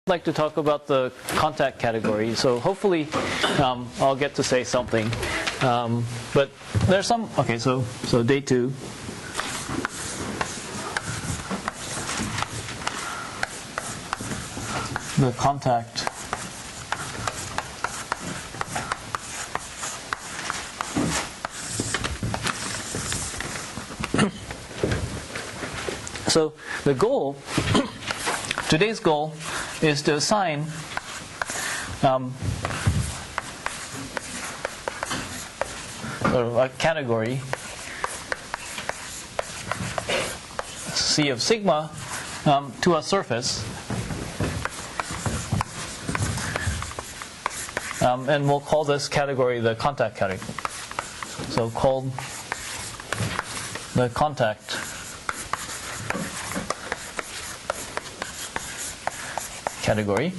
like to talk about the contact category, so hopefully I'll get to say something. But there's some, okay, so day 2. The contact so the goal, today's goal, is to assign a category C of sigma to a surface, and we'll call this category the contact category. So called the contact category.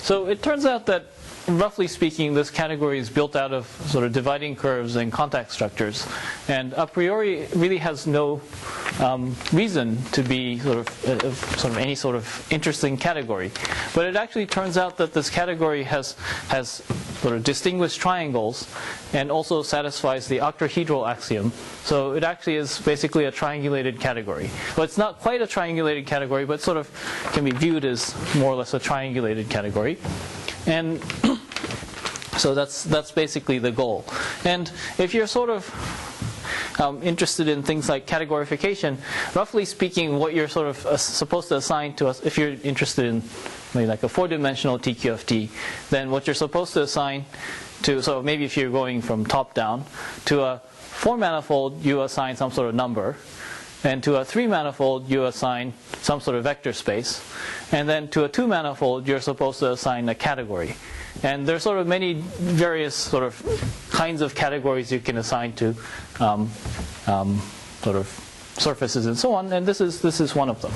So it turns out that, roughly speaking, this category is built out of sort of dividing curves and contact structures, and a priori it really has no reason to be sort of any sort of interesting category. But it actually turns out that this category has sort of distinguished triangles and also satisfies the Octahedral Axiom. So it actually is basically a triangulated category. Well, it's not quite a triangulated category, but sort of can be viewed as more or less a triangulated category. And so that's basically the goal. And if you're sort of interested in things like categorification, roughly speaking, what you're sort of supposed to assign to us, if you're interested in maybe like a 4-dimensional TQFT, then what you're supposed to assign to, so maybe if you're going from top down, to a 4-manifold you assign some sort of number, and to a 3-manifold you assign some sort of vector space, and then to a 2-manifold you're supposed to assign a category. And there's sort of many various sort of kinds of categories you can assign to sort of surfaces and so on, and this is one of them.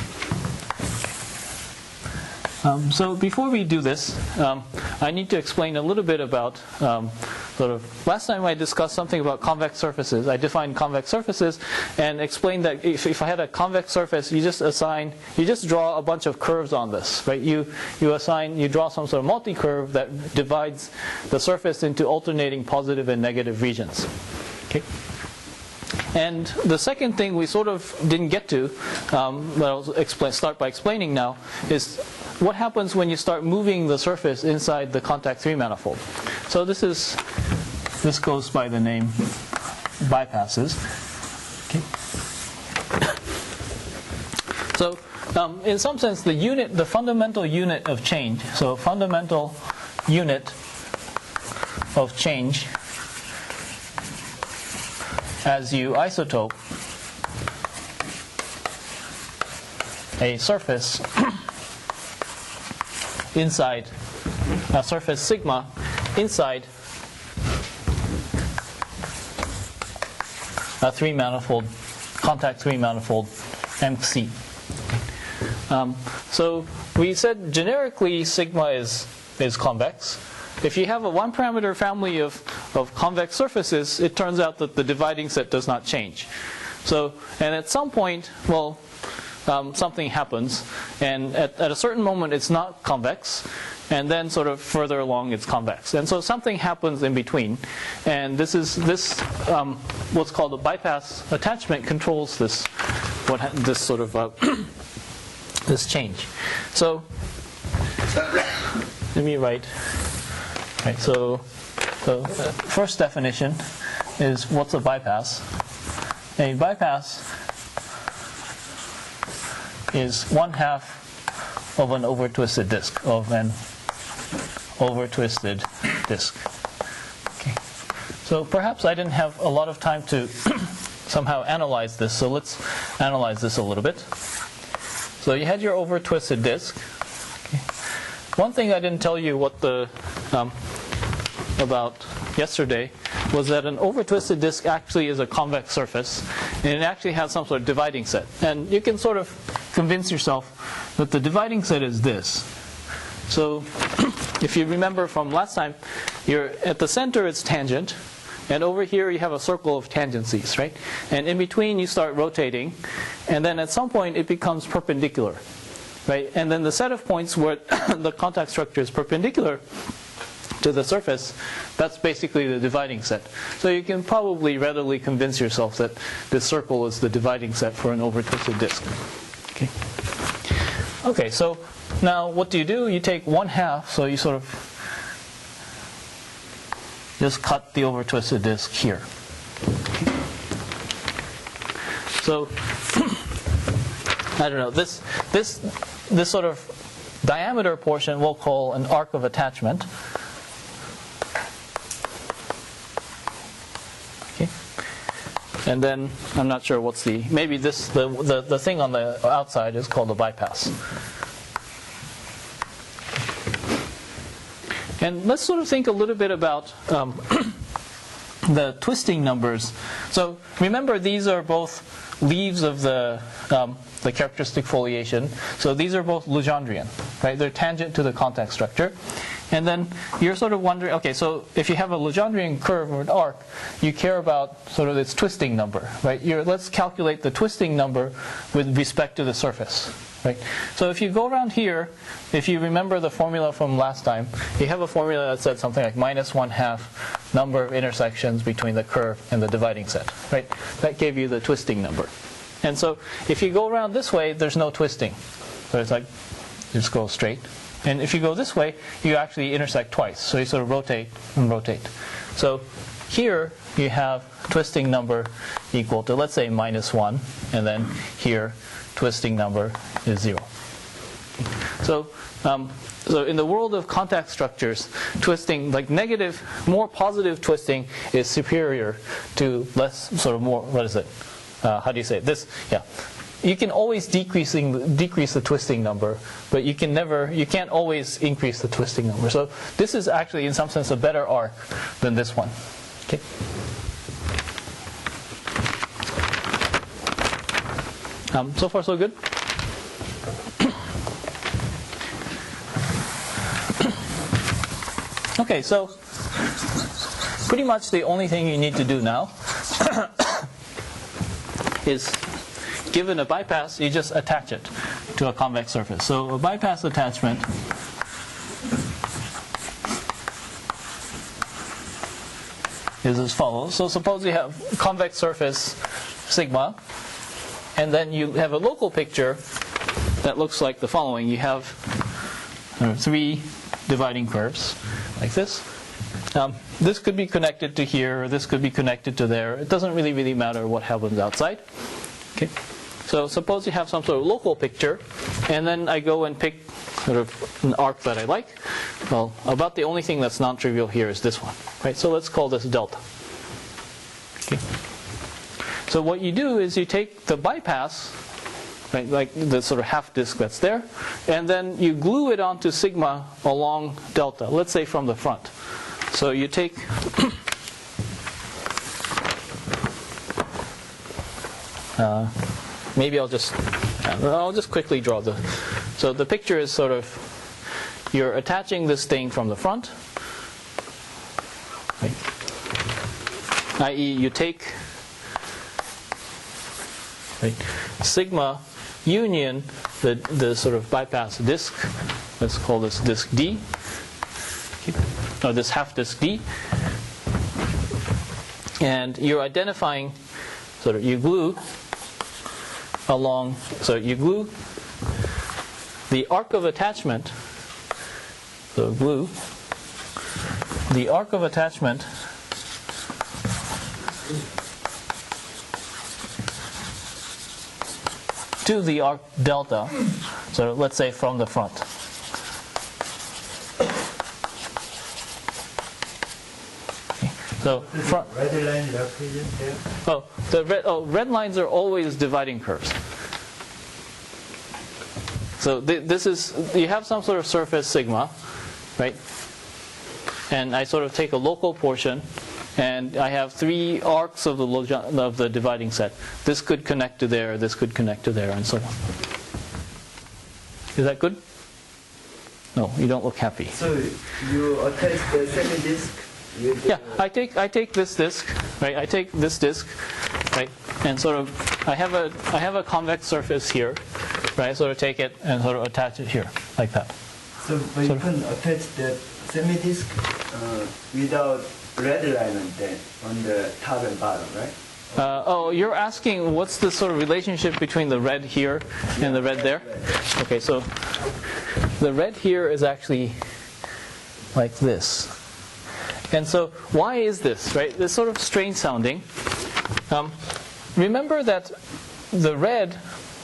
So before we do this, I need to explain a little bit about sort of, last time I discussed something about convex surfaces. I defined convex surfaces and explained that if I had a convex surface, you just draw a bunch of curves on this, right? You draw some sort of multi-curve that divides the surface into alternating positive and negative regions. Okay. And the second thing we sort of didn't get to, but I'll start by explaining now, is what happens when you start moving the surface inside the contact 3-manifold. So this goes by the name bypasses. Okay. So in some sense, the fundamental unit of change, so fundamental unit of change as you isotope a surface inside a surface sigma inside a 3-manifold contact 3-manifold MC. So we said generically sigma is convex. If you have a 1-parameter family of convex surfaces, it turns out that the dividing set does not change. So, and at some point, well, something happens, and at a certain moment it's not convex, and then sort of further along it's convex. And so something happens in between, and this what's called a bypass attachment controls this sort of this change. So let me write. Right, so first definition is what's a bypass? A bypass is 1/2 of an over-twisted disk, of an over-twisted disk. Okay. So perhaps I didn't have a lot of time to somehow analyze this, so let's analyze this a little bit. So you had your over-twisted disk. Okay. One thing I didn't tell you about yesterday was that an over-twisted disk actually is a convex surface, and it actually has some sort of dividing set. And you can sort of convince yourself that the dividing set is this. So if you remember from last time, at the center it's tangent, and over here you have a circle of tangencies, right? And in between you start rotating, and then at some point it becomes perpendicular. right? And then the set of points where the contact structure is perpendicular to the surface, that's basically the dividing set. So you can probably readily convince yourself that this circle is the dividing set for an over-twisted disk. Okay. Okay, so now what do? You take 1/2, so you sort of just cut the over-twisted disk here. Okay. So I don't know, this sort of diameter portion we'll call an arc of attachment. Okay. And then I'm not sure what's maybe this the thing on the outside is called the bypass. And let's sort of think a little bit about the twisting numbers. So remember, these are both leaves of the characteristic foliation. So these are both Legendrian, right? They're tangent to the contact structure. And then you're sort of wondering, okay, so if you have a Legendrian curve or an arc, you care about sort of its twisting number, right? Let's calculate the twisting number with respect to the surface, right? So if you go around here, if you remember the formula from last time, you have a formula that said something like -1/2 number of intersections between the curve and the dividing set, right? That gave you the twisting number. And so if you go around this way, there's no twisting. So it's like, you just go straight. And if you go this way, you actually intersect twice. So you sort of rotate and rotate. So here you have twisting number equal to, let's say, -1. And then here, twisting number is 0. So in the world of contact structures, twisting, like negative, more positive twisting is superior to less, sort of more, what is it? How do you say it? This, yeah. You can always decrease the twisting number, but you can't always increase the twisting number. So this is actually, in some sense, a better arc than this one. Okay. So far, so good. Okay, so pretty much the only thing you need to do now is, given a bypass, you just attach it to a convex surface. So a bypass attachment is as follows. So suppose you have convex surface sigma, and then you have a local picture that looks like the following. You have 3 dividing curves like this. This could be connected to here, or this could be connected to there. It doesn't really matter what happens outside. Okay. So suppose you have some sort of local picture, and then I go and pick sort of an arc that I like. Well, about the only thing that's non-trivial here is this one, right? So let's call this delta. Okay. So what you do is you take the bypass, right, like the sort of half disk that's there, and then you glue it onto sigma along delta, let's say from the front. So you take maybe I'll just quickly draw so the picture is sort of, you're attaching this thing from the front, right? I.e. you take, right, sigma union the sort of bypass disk, let's call this disk D, or this half disk D, and you're identifying, sort of, you glue along, so you glue the arc of attachment, so glue the arc of attachment to the arc delta, so let's say from the front. Okay. So red line represent here? Red lines are always dividing curves. So this is, you have some sort of surface sigma, right? And I sort of take a local portion, and I have 3 arcs of the dividing set. This could connect to there, this could connect to there, and so on. Is that good? No, you don't look happy. So you attach the second disk? Yeah, I take this disk, right? I take this disk, right? And sort of, I have a convex surface here, right? Sort of take it and sort of attach it here, like that. So, but you can attach that semi-disk without red line on the top and bottom, right? Oh, you're asking what's the sort of relationship between the red here and the red there? Okay, so the red here is actually like this. And so why is this, right? This sort of strange sounding. Remember that the red,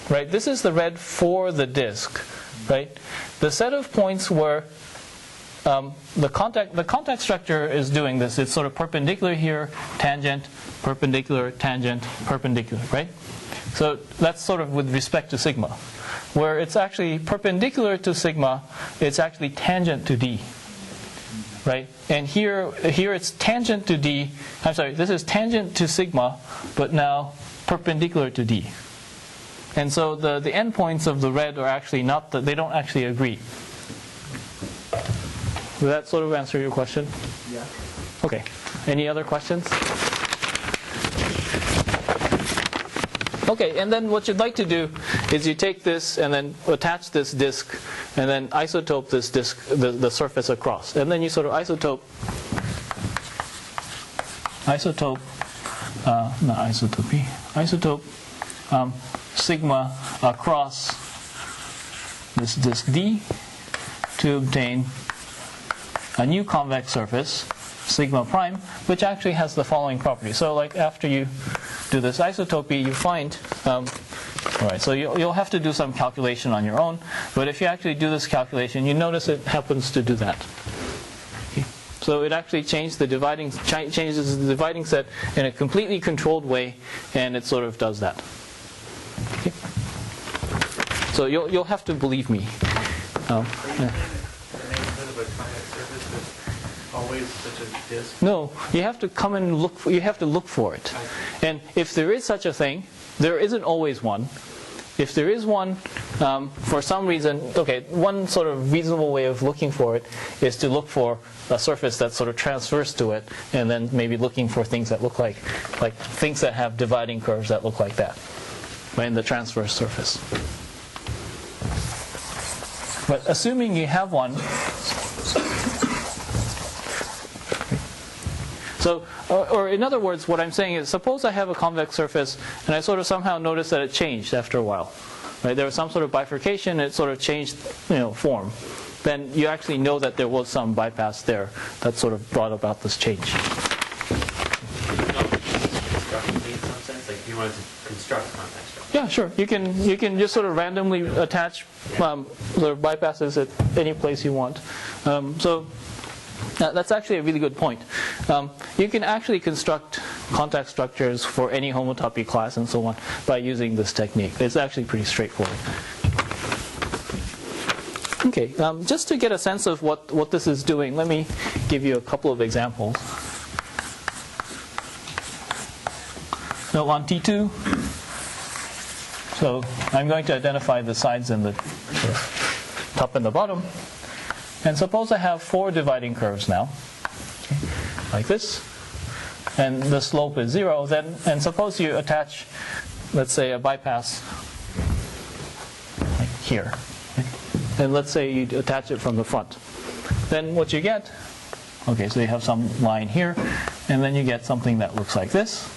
right, this is the red for the disk, right? The set of points where the contact structure is doing this. It's sort of perpendicular here, tangent, perpendicular, tangent, perpendicular, right? So that's sort of with respect to sigma. Where it's actually perpendicular to sigma, it's actually tangent to D, right? And here it's tangent to D. I'm sorry, this is tangent to sigma, but now perpendicular to D. And so the endpoints of the red are actually not, they don't actually agree. Does that sort of answer your question? Yeah. Okay. Any other questions? Okay, and then what you'd like to do is you take this and then attach this disk and then isotope this disk, the surface across. And then you sort of isotope sigma across this disk D to obtain a new convex surface, sigma prime, which actually has the following property. So like after you do this isotopy, you find, alright, so you'll have to do some calculation on your own, but if you actually do this calculation, you notice it happens to do that. Okay. So it actually changes the dividing set in a completely controlled way, and it sort of does that. Okay. So you'll have to believe me. Always such a disk? No, you have to come and look. You have to look for it. And if there is such a thing, there isn't always one. If there is one, for some reason, okay, one sort of reasonable way of looking for it is to look for a surface that's sort of transverse to it, and then maybe looking for things that look like things that have dividing curves that look like that, right, in the transverse surface. But assuming you have one. So, or in other words, what I'm saying is, suppose I have a convex surface, and I sort of somehow notice that it changed after a while. Right? There was some sort of bifurcation, and it sort of changed, form. Then you actually know that there was some bypass there that sort of brought about this change. In some sense, like if you wanted to construct a convex structure. Yeah, sure. You can just sort of randomly attach sort of bypasses at any place you want. That's actually a really good point. You can actually construct contact structures for any homotopy class and so on by using this technique. It's actually pretty straightforward. Okay, just to get a sense of what this is doing, let me give you a couple of examples. So on T2, so I'm going to identify the sides and the top and the bottom. And suppose I have 4 dividing curves now, okay, like this, and the slope is 0. And suppose you attach, let's say, a bypass like here, okay? And let's say you attach it from the front. Then what you get, okay, so you have some line here, and then you get something that looks like this.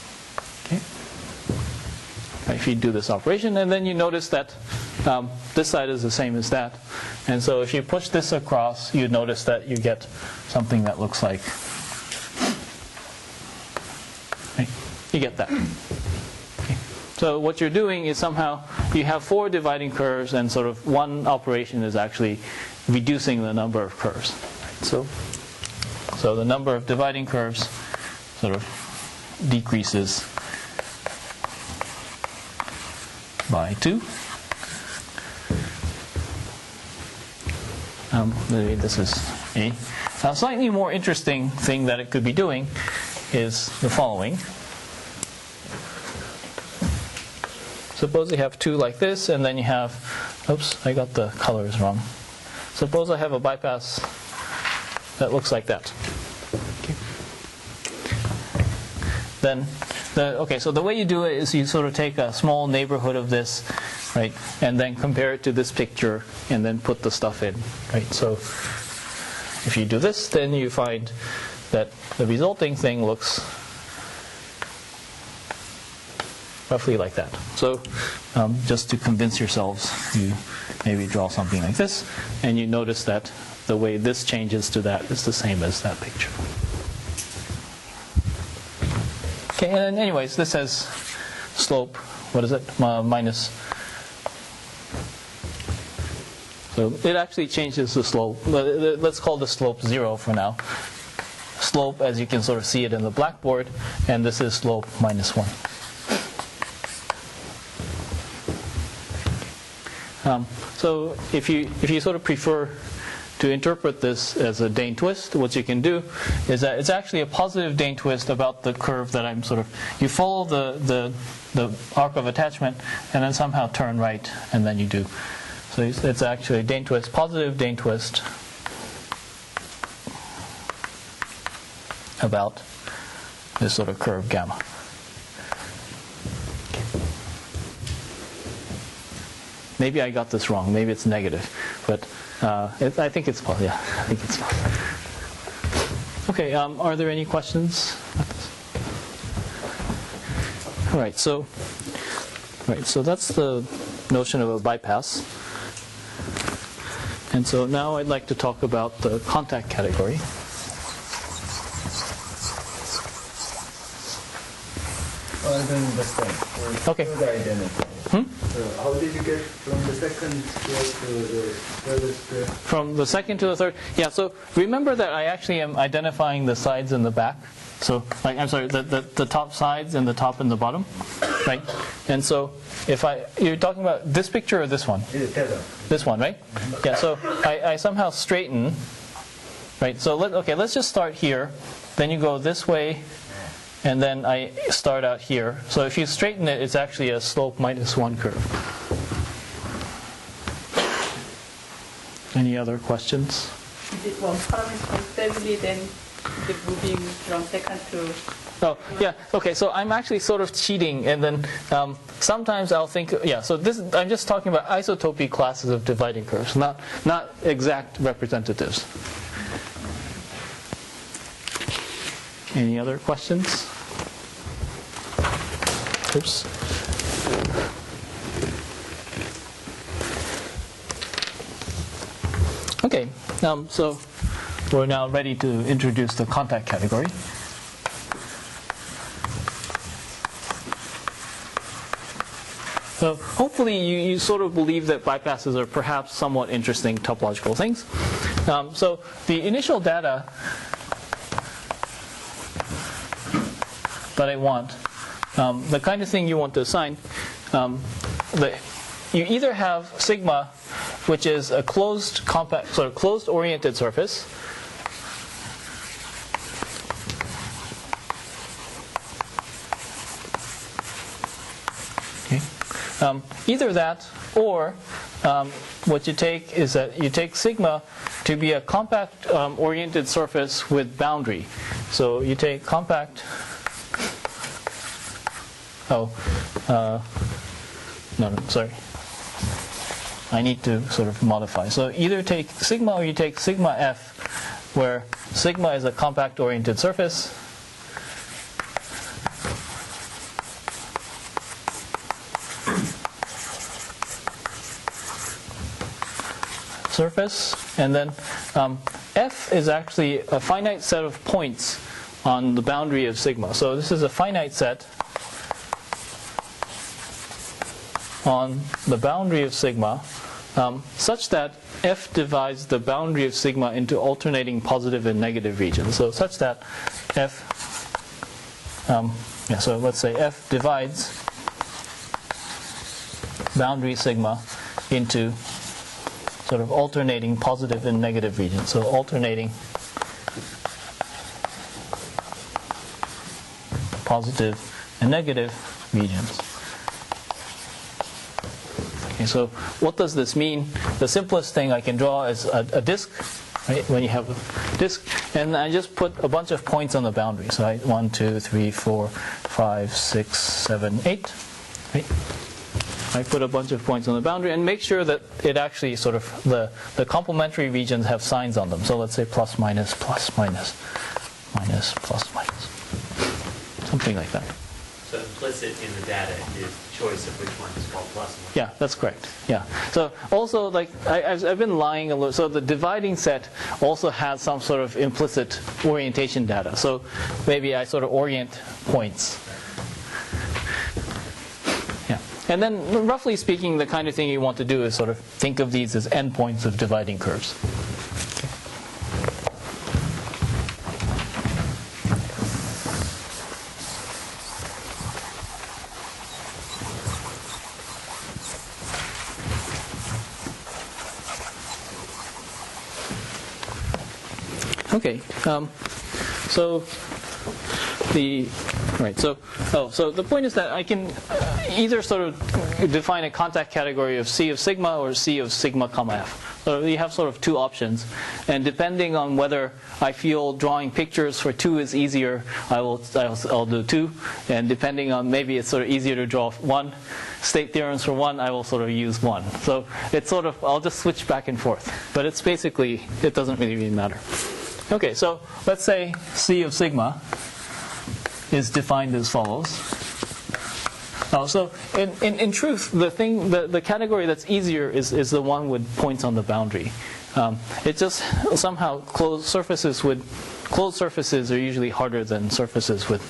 Okay. If you do this operation, and then you notice that this side is the same as that. And so if you push this across, you notice that you get something that looks like, right? You get that. Okay. So what you're doing is somehow you have 4 dividing curves, and sort of one operation is actually reducing the number of curves. Right? So the number of dividing curves sort of decreases by 2. Maybe this is A. A slightly more interesting thing that it could be doing is the following. Suppose you have 2 like this, and then you have, oops, I got the colors wrong. Suppose I have a bypass that looks like that. Okay. Then Okay, so the way you do it is you sort of take a small neighborhood of this, right, and then compare it to this picture, and then put the stuff in, right? So if you do this, then you find that the resulting thing looks roughly like that. So just to convince yourselves, you maybe draw something like this, and you notice that the way this changes to that is the same as that picture. Okay, and anyways, this has slope, what is it, minus. So it actually changes the slope. Let's call the slope 0 for now. Slope, as you can sort of see it in the blackboard, and this is slope minus 1. So if you sort of prefer to interpret this as a Dane twist, what you can do is that it's actually a positive Dane twist about the curve that I'm sort of, you follow the arc of attachment and then somehow turn right, and then you do. So it's actually a Dane twist, positive Dane twist about this sort of curve gamma. Maybe I got this wrong. Maybe it's negative, but I think it's positive. Yeah, I think it's positive. Okay. Are there any questions? All right. So that's the notion of a bypass. And so now I'd like to talk about the contact category. I don't understand. Okay. So how did you get from the second square to the third square? From the second to the third? Yeah, so remember that I actually am identifying the sides and the back. So, like, I'm sorry, the top sides and the top and the bottom, right? And so if you're talking about this picture or this one? This one, right? Yeah, so I somehow straighten, right? So let's just start here. Then you go this way, and then I start out here. So if you straighten it, it's actually a slope minus 1 curve. Any other questions? Is it one parameter stably then the moving from second to... Oh, yeah. Okay, so I'm actually sort of cheating, and then sometimes I'll think, yeah, so I'm just talking about isotopy classes of dividing curves, not exact representatives. Any other questions? Oops. Okay, so we're now ready to introduce the contact category. So hopefully you sort of believe that bypasses are perhaps somewhat interesting topological things. So the initial data that I want, the kind of thing you want to assign, you either have sigma, which is a closed compact, sort of closed oriented surface, okay. Either that, or what you take is that you take sigma to be a compact oriented surface with boundary. So you take compact. No, sorry. I need to sort of modify. So either take sigma or you take sigma f, where sigma is a compact oriented surface. And then f is actually a finite set of points on the boundary of sigma. So this is a finite set on the boundary of sigma, such that f divides the boundary of sigma into alternating positive and negative regions. So such that f, so let's say f divides boundary sigma into sort of alternating positive and negative regions. So alternating positive and negative regions. Okay, so what does this mean? The simplest thing I can draw is a disk right? When you have a disk, and I just put a bunch of points on the boundary. So 1, 2, 3, 4, 5, 6, 7, 8. Right? I put a bunch of points on the boundary and make sure that it actually sort of the complementary regions have signs on them. So let's say plus minus, plus minus, minus plus minus, something like that. So implicit in the data is choice of which one is called plus and which. Yeah, that's correct. Yeah. So also, like I've been lying a little. So the dividing set also has some sort of implicit orientation data. So maybe I sort of orient points. Yeah. And then, roughly speaking, the kind of thing you want to do is sort of think of these as endpoints of dividing curves. Okay, so the point is that I can either sort of define a contact category of C of sigma or C of sigma comma f. So you have sort of two options, and depending on whether I feel drawing pictures for 2 is easier, I'll do 2, and depending on maybe it's sort of easier to draw 1 state theorems for 1, I will sort of use 1. So it's sort of I'll just switch back and forth, but it's basically it doesn't really matter. Okay, so let's say C of sigma is defined as follows. So in truth, the category that's easier is the one with points on the boundary. It just somehow closed surfaces are usually harder than surfaces with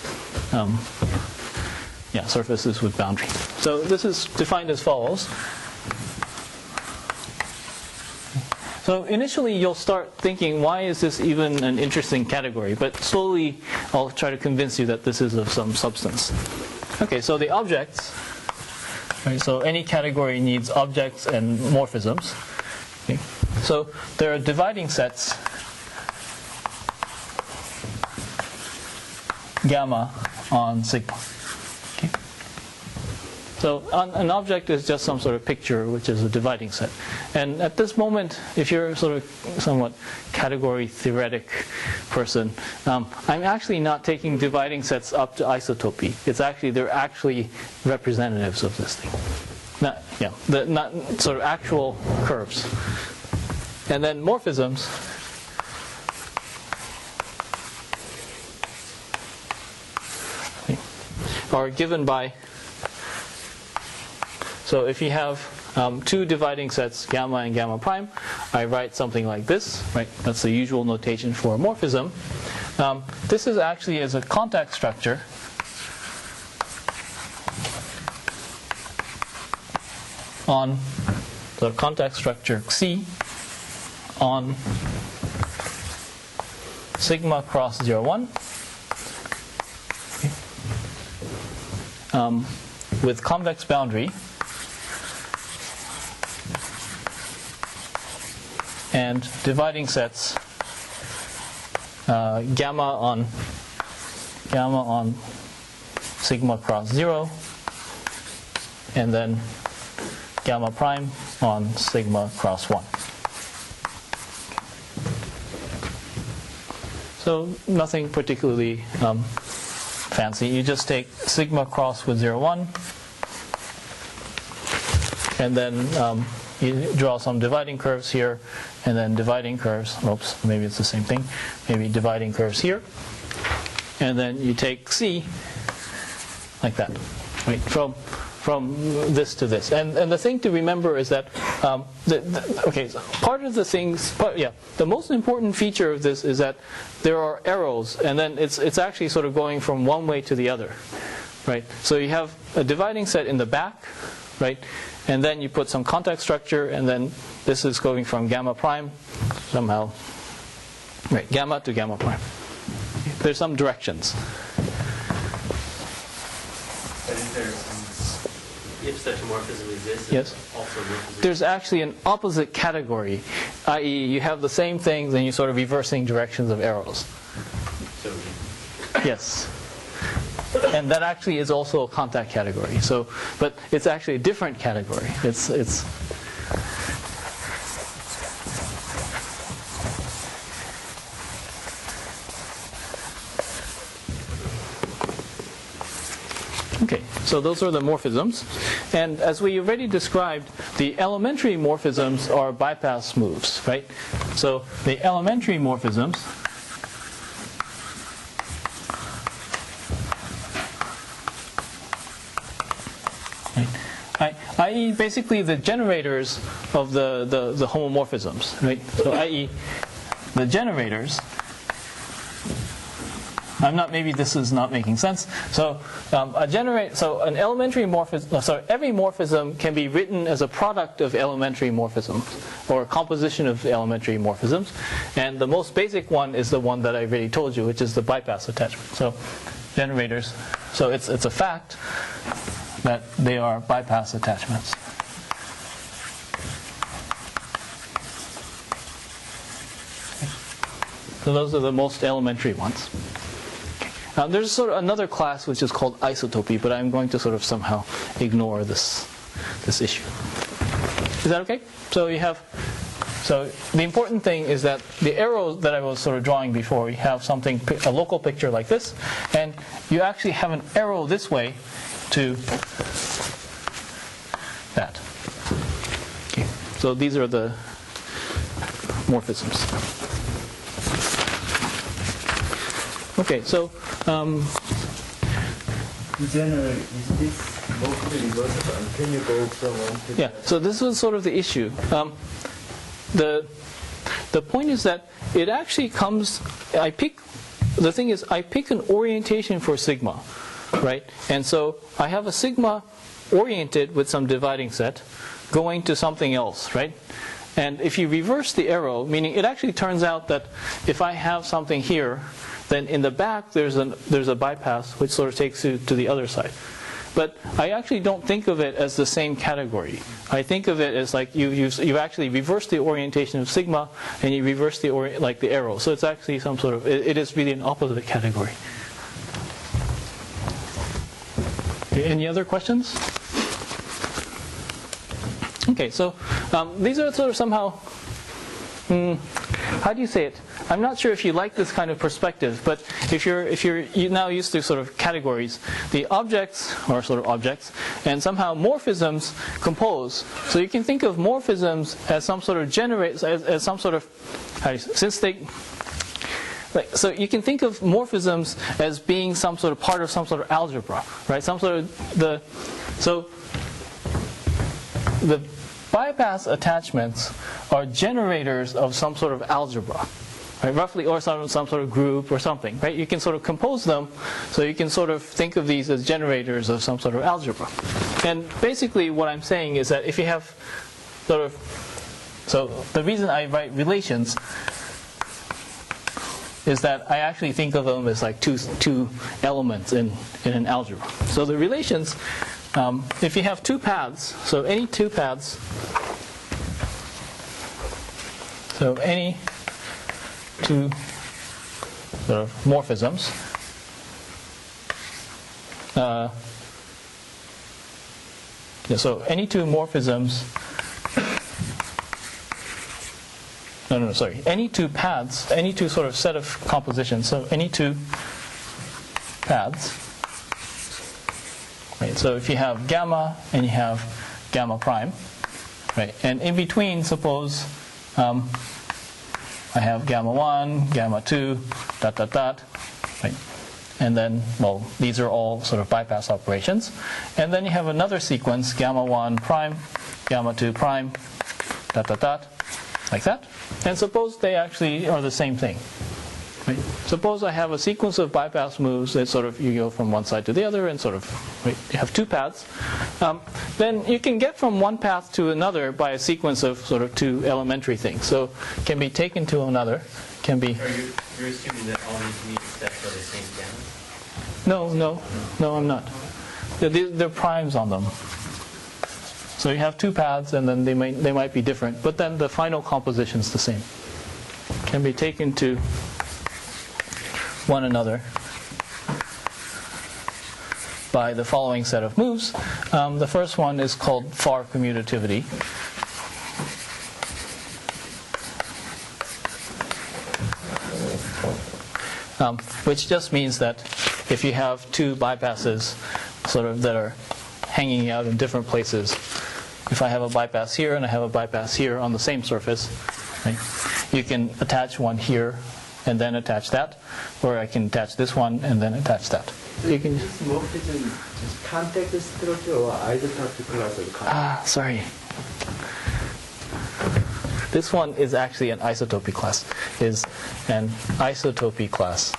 surfaces with boundary. So this is defined as follows. So initially you'll start thinking, why is this even an interesting category? But slowly I'll try to convince you that this is of some substance. Okay, so the objects, right, so any category needs objects and morphisms. Okay. So there are dividing sets gamma on sigma. Okay. So an object is just some sort of picture, which is a dividing set. And at this moment, if you're sort of somewhat category theoretic person, I'm actually not taking dividing sets up to isotopy. They're actually representatives of this thing. Not sort of actual curves. And then morphisms are given by. So if you have two dividing sets, gamma and gamma prime, I write something like this, right? That's the usual notation for a morphism. This is actually as a contact structure on the contact structure C on sigma cross 0, 1 with convex boundary and dividing sets gamma on sigma cross 0 and then gamma prime on sigma cross 1. So nothing particularly fancy. You just take sigma cross with 0, 1 and then you draw some dividing curves here, and then dividing curves, oops, maybe it's the same thing, maybe dividing curves here, and then you take C like that, right, from this to this. And the thing to remember is that, okay, so part of the things, the most important feature of this is that there are arrows, and then it's actually sort of going from one way to the other, right? So you have a dividing set in the back, right? And then you put some contact structure, and then this is going from gamma prime somehow, right? Gamma to gamma prime. There's some directions. But is there if such a morphism exists, yes, also morphism? There's actually an opposite category, i.e., you have the same things and you're sort of reversing directions of arrows. So, yes. And that actually is also a contact category. So, but it's actually a different category. It's So those are the morphisms. And as we already described, the elementary morphisms are bypass moves, right? So the elementary morphisms i.e. basically the generators of the homomorphisms, right? So i.e. the generators. Maybe this is not making sense. So an elementary morphism, every morphism can be written as a product of elementary morphisms, or a composition of elementary morphisms. And the most basic one is the one that I already told you, which is the bypass attachment. So generators, so it's a fact that they are bypass attachments. So those are the most elementary ones. Now there's sort of another class which is called isotopy, but I'm going to sort of somehow ignore this issue. Is that okay? So the important thing is that the arrows that I was sort of drawing before, you have a local picture like this, and you actually have an arrow this way to that. Okay. So these are the morphisms. Okay, so generally, is this mostly reversible? And can you go from one to the yeah, so this was sort of the issue. The point is that it actually comes. The thing is, I pick an orientation for sigma, right? And so I have a sigma oriented with some dividing set going to something else, right? And if you reverse the arrow, meaning it actually turns out that if I have something here, then in the back there's a bypass which sort of takes you to the other side. But I actually don't think of it as the same category. I think of it as like you actually reverse the orientation of sigma and you reverse the arrow. So it's actually some sort of, it is really an opposite category. Okay, any other questions? Okay, so these are sort of somehow, how do you say it? I'm not sure if you like this kind of perspective, but if you're now used to sort of categories, the objects are sort of objects, and somehow morphisms compose. So you can think of morphisms as some sort of as some sort of, so you can think of morphisms as being some sort of part of some sort of algebra, right? Some sort of the bypass attachments are generators of some sort of algebra, right? Roughly, or some sort of group or something, right? You can sort of compose them, so you can sort of think of these as generators of some sort of algebra. And basically what I'm saying is that if you have sort of, so the reason I write relations is that I actually think of them as like two elements in an algebra. So the relations, if you have two paths, so any two paths, so any two sort of morphisms, so any two morphisms, any two paths, any two sort of set of compositions, so any two paths, right? So if you have gamma and you have gamma prime, right? And in between, suppose I have gamma 1, gamma 2, ... right? And then, well, these are all sort of bypass operations. And then you have another sequence, gamma 1 prime, gamma 2 prime, ... like that. And suppose they actually are the same thing. Right? Suppose I have a sequence of bypass moves that sort of, you go from one side to the other and sort of, right, you have two paths. Then you can get from one path to another by a sequence of sort of two elementary things. So can be taken to another, can be... You're assuming that all these mean steps are the same gamma? No, I'm not. They're primes on them. So you have two paths and then they might be different, but then the final composition is the same. Can be taken to one another by the following set of moves. The first one is called far commutativity. Which just means that if you have two bypasses, sort of that are hanging out in different places. If I have a bypass here and I have a bypass here on the same surface, right, you can attach one here and then attach that, or I can attach this one and then attach that. You can This morphism is contact structure or isotopy class of contact? sorry. This one is actually an isotopy class. Is an isotopy class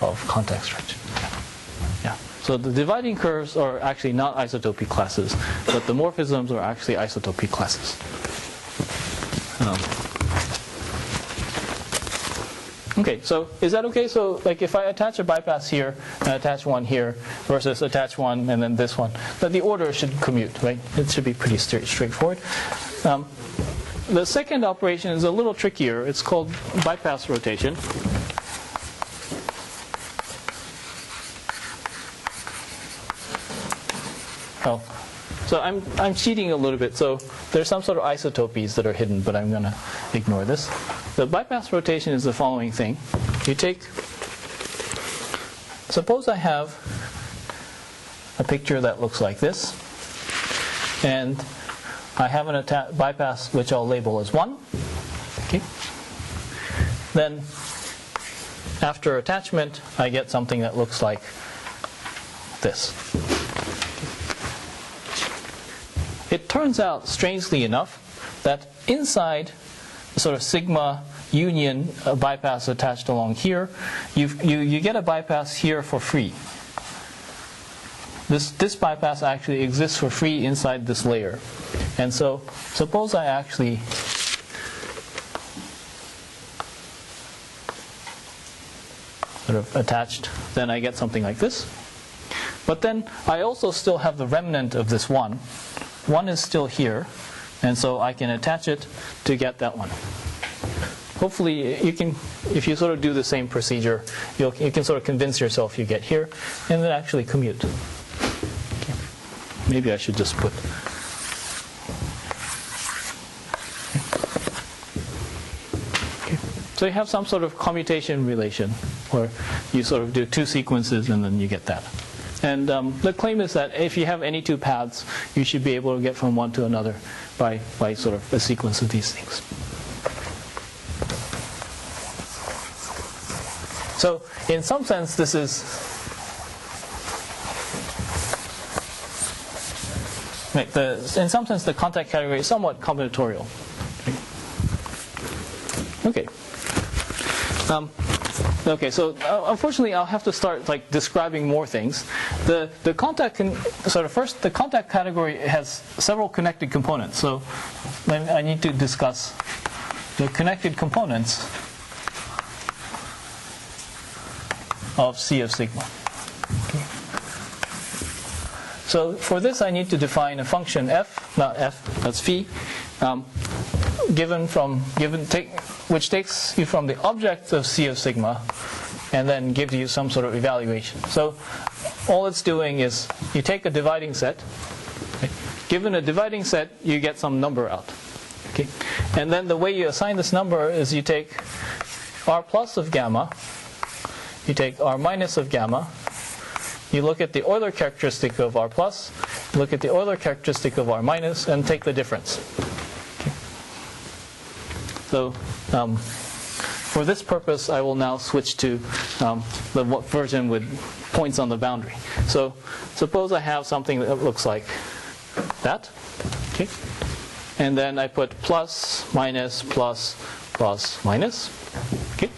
of contact structure. Yeah. So the dividing curves are actually not isotopy classes, but the morphisms are actually isotopy classes. Okay, so is that okay? So like if I attach a bypass here and attach one here versus attach one and then this one, that the order should commute, right? It should be pretty straightforward. The second operation is a little trickier. It's called bypass rotation. Oh, so I'm cheating a little bit. So there's some sort of isotopies that are hidden, but I'm going to ignore this. The bypass rotation is the following thing. You take, suppose I have a picture that looks like this, and I have an bypass which I'll label as 1. Okay. Then after attachment, I get something that looks like this. It turns out, strangely enough, that inside the sort of sigma union bypass attached along here, you get a bypass here for free. This bypass actually exists for free inside this layer. And so suppose I actually sort of attached, then I get something like this. But then I also still have the remnant of this one. One is still here, and so I can attach it to get that one. Hopefully you can, if you sort of do the same procedure, you can sort of convince yourself you get here, and then actually commute. Okay. Maybe I should just put. Okay. So you have some sort of commutation relation, where you sort of do two sequences and then you get that. And the claim is that if you have any two paths, you should be able to get from one to another by sort of a sequence of these things. So in some sense, this is right, in some sense the contact category is somewhat combinatorial. Okay. Okay, so unfortunately I'll have to start like describing more things. The contact first the contact category has several connected components. So I need to discuss the connected components of C of sigma. Okay. So for this I need to define a function f, not f, that's phi, which takes you from the object of C of sigma and then gives you some sort of evaluation. So all it's doing is you take a dividing set. Okay? Given a dividing set, you get some number out. Okay? And then the way you assign this number is you take r plus of gamma, you take r minus of gamma, you look at the Euler characteristic of r plus, look at the Euler characteristic of r minus, and take the difference. Okay? So for this purpose, I will now switch to the version with points on the boundary. So suppose I have something that looks like that. Okay? And then I put plus, minus, plus, plus, minus. Okay?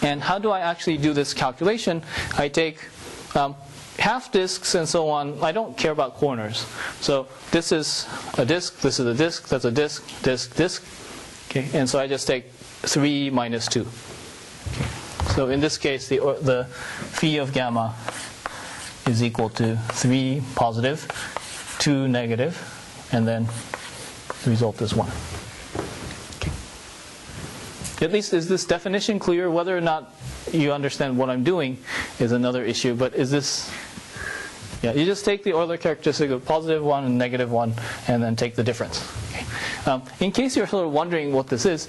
And how do I actually do this calculation? I take half disks and so on. I don't care about corners. So this is a disk, this is a disk, that's a disk, disk, disk. Okay? And so I just take 3 minus 2. Okay. So in this case, the phi of gamma is equal to 3 positive, 2 negative, and then the result is 1. Okay. At least is this definition clear? Whether or not you understand what I'm doing is another issue, but is this... Yeah, you just take the Euler characteristic of positive 1 and negative 1 and then take the difference. Okay. In case you're sort of wondering what this is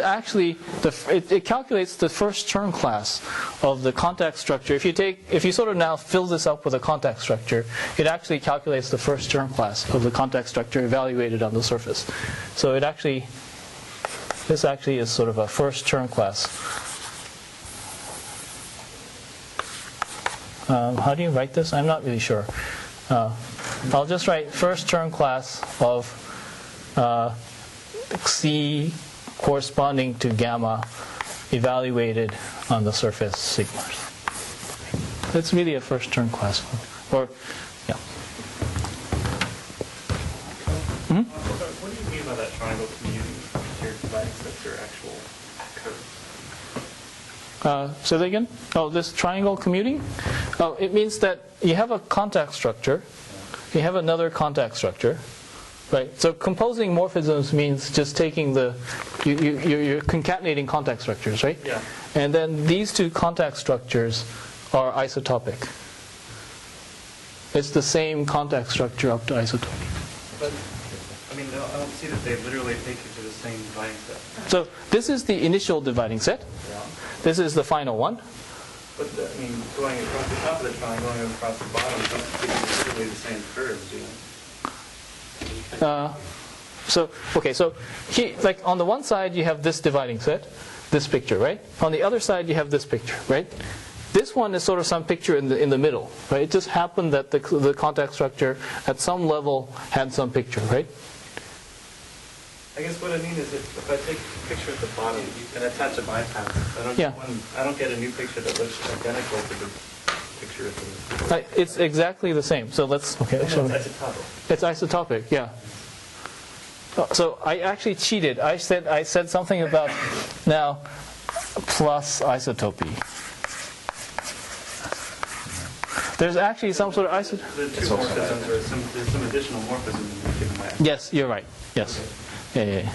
actually it calculates the first term class of the contact structure. If you sort of now fill this up with a contact structure, it actually calculates the first term class of the contact structure evaluated on the surface. So this actually is sort of a first term class. How do you write this? I'm not really sure. I'll just write first term class of C corresponding to gamma evaluated on the surface sigma. It's really a first term class. Or, yeah. What do you mean by that triangle commuting your dividing sets your actual code? Say that again? Oh, this triangle commuting? Oh, it means that you have a contact structure. You have another contact structure. Right. So composing morphisms means just taking you're concatenating contact structures, right? Yeah. And then these two contact structures are isotopic. It's the same contact structure up to isotopy. But I mean, I don't see that they literally take you to the same dividing set. So this is the initial dividing set. Yeah. This is the final one. But I mean, going across the top of the triangle, going across the bottom, don't give you literally the same curves, do you? So like on the one side you have this dividing set, this picture, right? On the other side you have this picture, right? This one is sort of some picture in the middle, right? It just happened that the contact structure at some level had some picture, right? I guess what I mean is if I take a picture at the bottom and attach a bypass, I don't get a new picture that looks identical to the picture at the It's exactly the same. So let's it's isotopic. It's isotopic, yeah. So I actually cheated. I said something about now plus isotopy. There's actually some sort of isotopy. The two morphisms, or there's some additional morphisms given by. Yes, you're right. Yes. Yeah.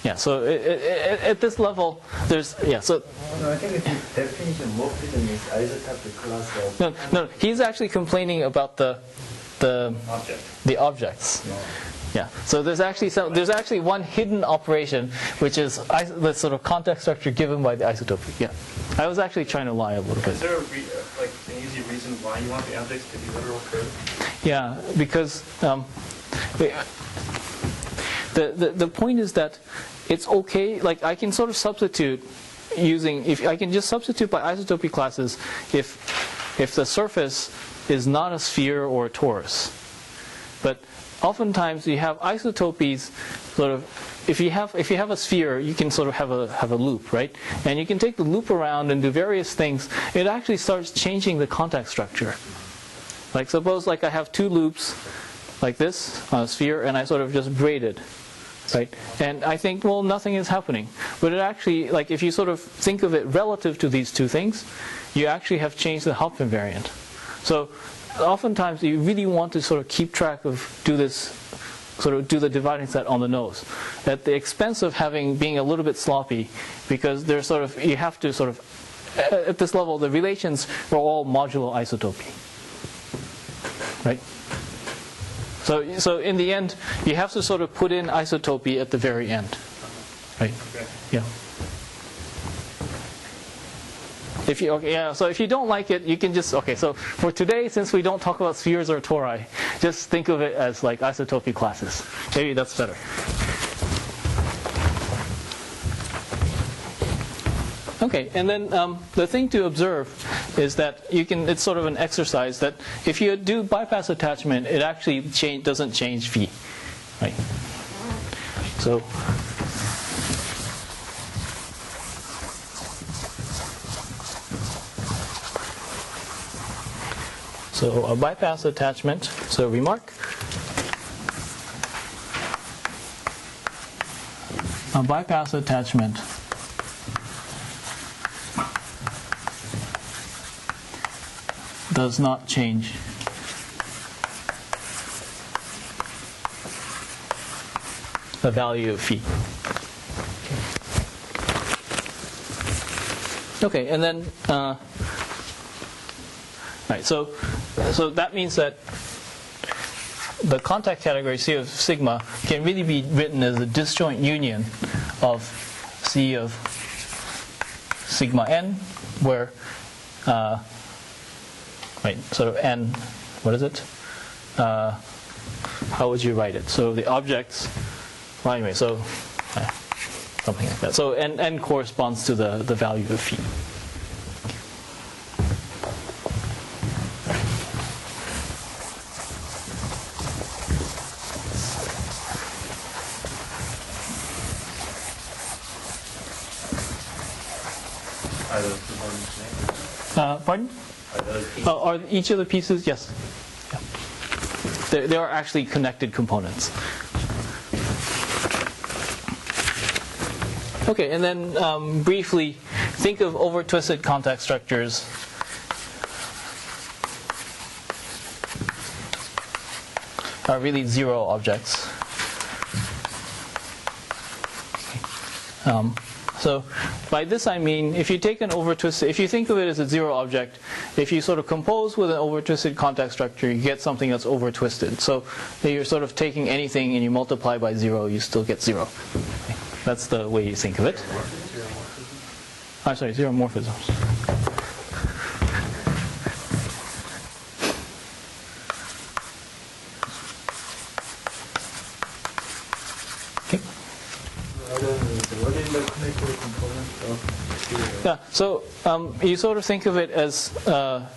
Yeah, so at this level, there's, So No, I think the definition of morphism is isotopic class of... No, he's actually complaining about the objects. No. Yeah, so there's actually one hidden operation, which is the sort of context structure given by the isotopy. Yeah, I was actually trying to lie a little bit. Is there an easy reason why you want the objects to be literal curves? Yeah, because the point is that it's okay. Like I can sort of substitute if I can just substitute by isotopy classes if the surface is not a sphere or a torus, but oftentimes you have isotopies sort of. If you have a sphere, you can sort of have a loop, right? And you can take the loop around and do various things. It actually starts changing the contact structure. Like suppose I have two loops like this on a sphere, and I sort of just braid it, right? And I think, well, nothing is happening. But it actually, if you sort of think of it relative to these two things, you actually have changed the Hopf invariant. So oftentimes you really want to sort of keep track of do the dividing set on the nose, at the expense of being a little bit sloppy, because there's you have to at this level the relations are all modulo isotopy, right? So in the end you have to sort of put in isotopy at the very end, right? Okay. Yeah. So if you don't like it, you can just so for today, since we don't talk about spheres or tori, just think of it as like isotopy classes. Maybe that's better. Okay, and then the thing to observe is that it's sort of an exercise that if you do bypass attachment, it actually doesn't change phi, right? So a bypass attachment, so remark. A bypass attachment does not change the value of phi. Okay, and then right, so so that means that the contact category C of sigma can really be written as a disjoint union of C of sigma n, where sort of n, what is it? How would you write it? So the objects, well, anyway, so something like that. So n corresponds to the value of phi. Are those components named? Pardon? Are those pieces? Are each of the pieces? Yes. Yeah. They are actually connected components. Okay, and then briefly, think of over-twisted contact structures. Are really zero objects. So by this I mean, if you take an over-twisted, if you think of it as a zero object, if you sort of compose with an over-twisted contact structure, you get something that's over-twisted. So you're sort of taking anything and you multiply by zero, you still get zero. Okay. That's the way you think of it. I'm sorry, zero morphisms. What is the connected component of? Yeah, so you sort of think of it as a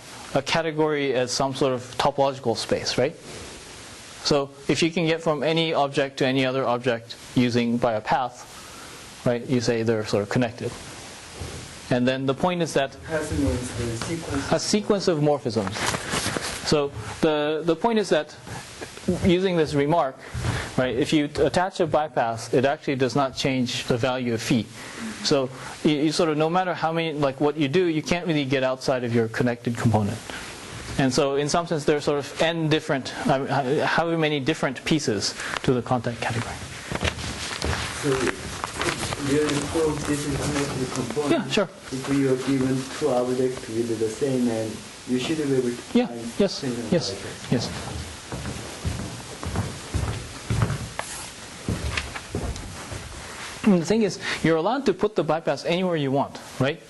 category as some sort of topological space, right? So if you can get from any object to any other object by a path, right, you say they're sort of connected. And then the point is that a sequence of morphisms. So the point is that using this remark, right, if you attach a bypass, it actually does not change the value of phi. So you sort of, no matter how many, like what you do, you can't really get outside of your connected component. And so in some sense, there are sort of n different, however many different pieces to the contact category. So really prove this is connected component. Yeah, sure. If you are given two objects with the same n, you should be able to Yeah, find yes, single yes, bypass. yes. And the thing is, you're allowed to put the bypass anywhere you want, right?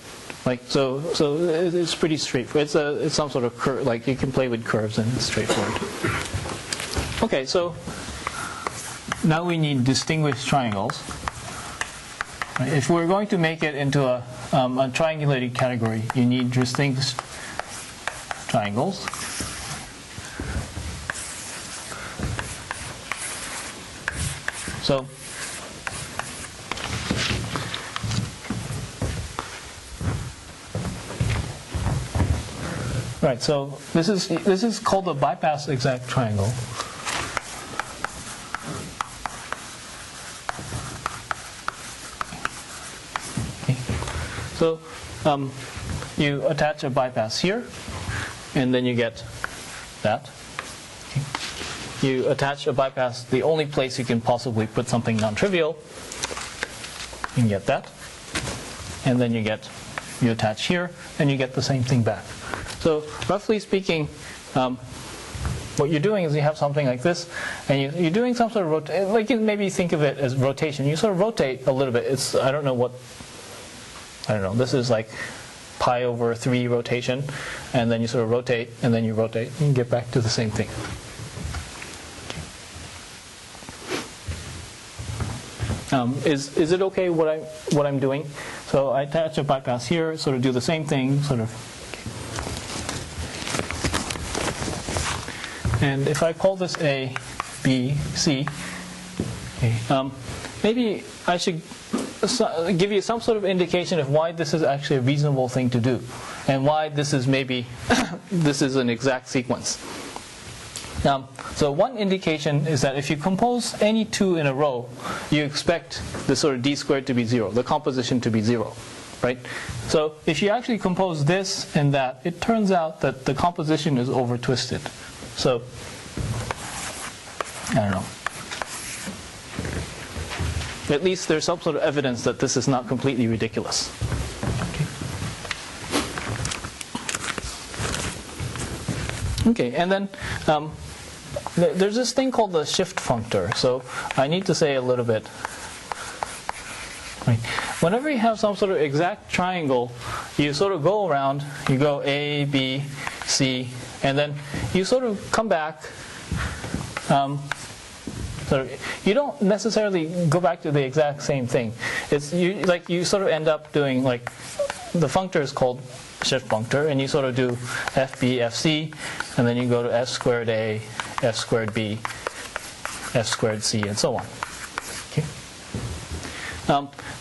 Like so it's pretty straightforward. It's some sort of curve. Like you can play with curves and it's straightforward. Okay, so now we need distinguished triangles. Right? If we're going to make it into a triangulated category, you need distinguished triangles. So right, so this is called the bypass exact triangle. Okay. So you attach a bypass here, and then you get that. Okay. You attach a bypass the only place you can possibly put something non-trivial. You can get that, and then you attach here, and you get the same thing back. So roughly speaking, what you're doing is you have something like this, and you're doing some sort of rotation. Like you maybe think of it as rotation. You sort of rotate a little bit. I don't know. This is like pi over 3 rotation, and then you sort of rotate, and then you rotate, and get back to the same thing. Is it okay what I'm doing? So I attach a bypass here, sort of do the same thing, sort of. And if I call this A, B, C, okay, maybe I should give you some sort of indication of why this is actually a reasonable thing to do, and why this is maybe this is an exact sequence. So one indication is that if you compose any two in a row, you expect the sort of d squared to be 0, the composition to be 0, right? So if you actually compose this and that, it turns out that the composition is over twisted. So I don't know. At least there's some sort of evidence that this is not completely ridiculous. Okay. Okay, and then there's this thing called the shift functor. So I need to say a little bit. Right. Whenever you have some sort of exact triangle, you sort of go around, you go A, B, C, and then you sort of come back. You don't necessarily go back to the exact same thing. It's you sort of end up doing, like, the functor is called shift functor, and you sort of do FB, FC, and then you go to F squared A, F squared B, F squared C, and so on. Okay.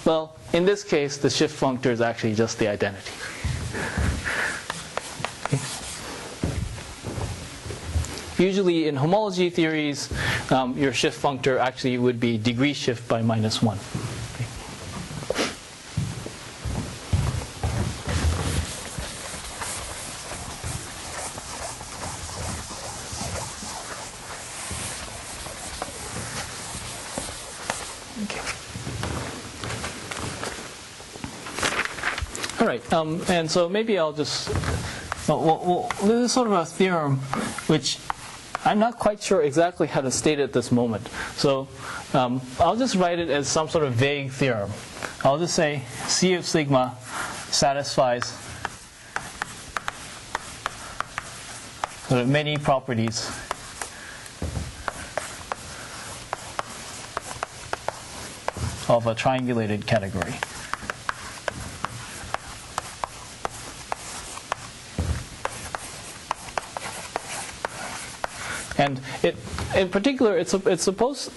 Well, in this case, the shift functor is actually just the identity. Okay. Usually in homology theories, your shift functor actually would be degree shift by -1. All right, and so maybe I'll just, this is sort of a theorem which I'm not quite sure exactly how to state it at this moment. So I'll just write it as some sort of vague theorem. I'll just say C of sigma satisfies sort of many properties of a triangulated category. And in particular, it satisfies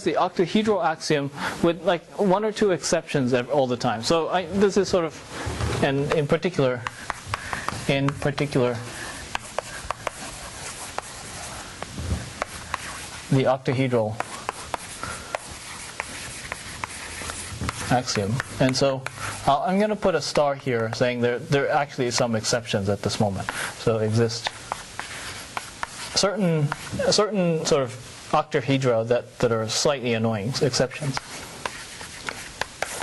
the octahedral axiom with like one or two exceptions all the time. So this is sort of, and in particular, the octahedral axiom. And so I'm going to put a star here saying there actually is some exceptions at this moment. So exist certain sort of octahedra that are slightly annoying exceptions.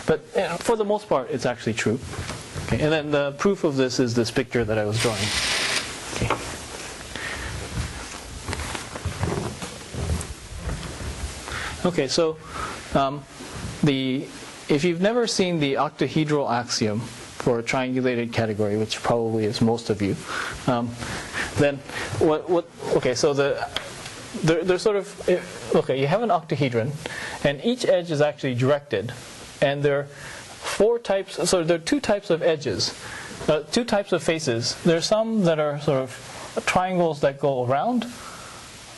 But for the most part, it's actually true. Okay, and then the proof of this is this picture that I was drawing. Okay. Okay, so if you've never seen the octahedral axiom for a triangulated category, which probably is most of you, then okay, so there's sort of, okay, you have an octahedron, and each edge is actually directed, and there are four types, so there are two types of edges, two types of faces. There are some that are sort of triangles that go around,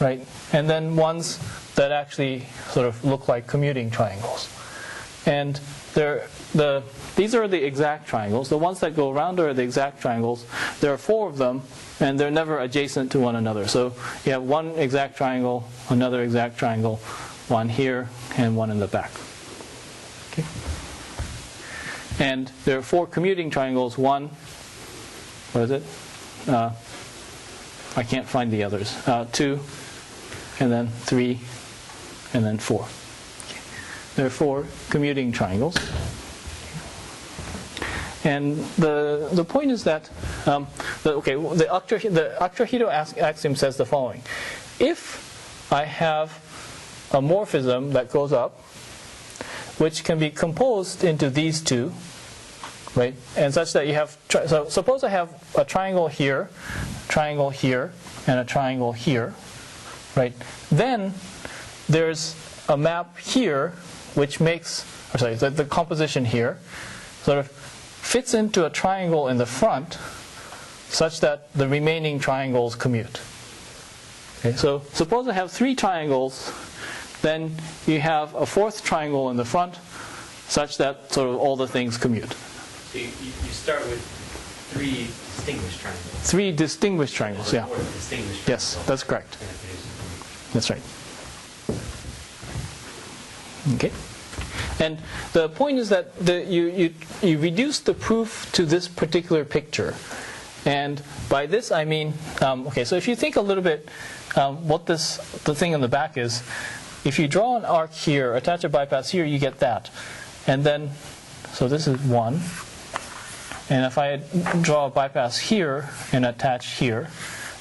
right, and then ones that actually sort of look like commuting triangles. And these are the exact triangles. The ones that go around are the exact triangles. There are four of them, and they're never adjacent to one another. So you have one exact triangle, another exact triangle, one here, and one in the back. Okay. And there are four commuting triangles. One, what is it? I can't find the others. 2, and then 3, and then 4. There are four commuting triangles. And the point is that the octahedral axiom says the following: if I have a morphism that goes up, which can be composed into these two, right, and such that you have so suppose I have a triangle here, and a triangle here, right? Then there's a map here which makes, or sorry, the composition here sort of fits into a triangle in the front such that the remaining triangles commute. Okay, so suppose I have 3 triangles, then you have a 4th triangle in the front such that sort of all the things commute. So you start with 3 distinguished triangles. 3 distinguished triangles, yeah. Distinguished yes, triangles. that's correct. That's right. Okay. And the point is that you reduce the proof to this particular picture. And by this I mean, okay, so if you think a little bit what the thing in the back is, if you draw an arc here, attach a bypass here, you get that. And then, so this is 1, And if I draw a bypass here and attach here,